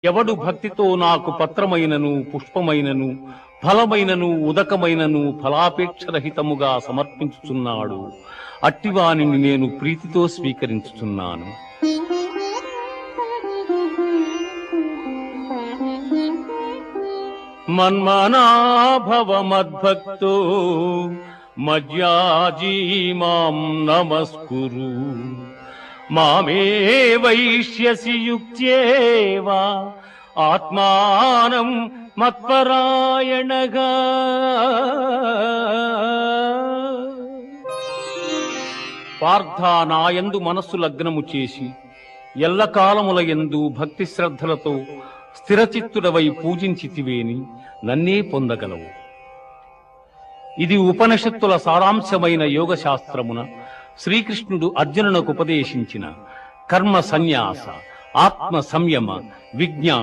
ఎవడు భక్తితో నాకు పత్రమైనను పుష్పమైనను ఫలమైనను ఉదకమైనను ఫలాపేక్షరహితముగా సమర్పించుచున్నాడు అట్టివానిని నేను ప్రీతితో స్వీకరించుచున్నాను. మన్మనాభవ మద్భక్తో మజ్యాజీ మాం నమస్కురు మామే వైష్యసి యుక్త్యేవా ఆత్మానం మత్పరాయణగా. పార్థ నాయందు మనస్సు లగ్నము చేసి ఎల్లకాలముల యందు భక్తి శ్రద్ధలతో స్థిరచిత్తుడవై పూజించితివేని నన్నే పొందగలవు. ఇది ఉపనిషత్తుల సారాంశమైన యోగ శాస్త్రమున శ్రీకృష్ణుడు అర్జునునకు ఉపదేశించిన కర్మ సన్యాస, ఆత్మ సంయమ, విజ్ఞాన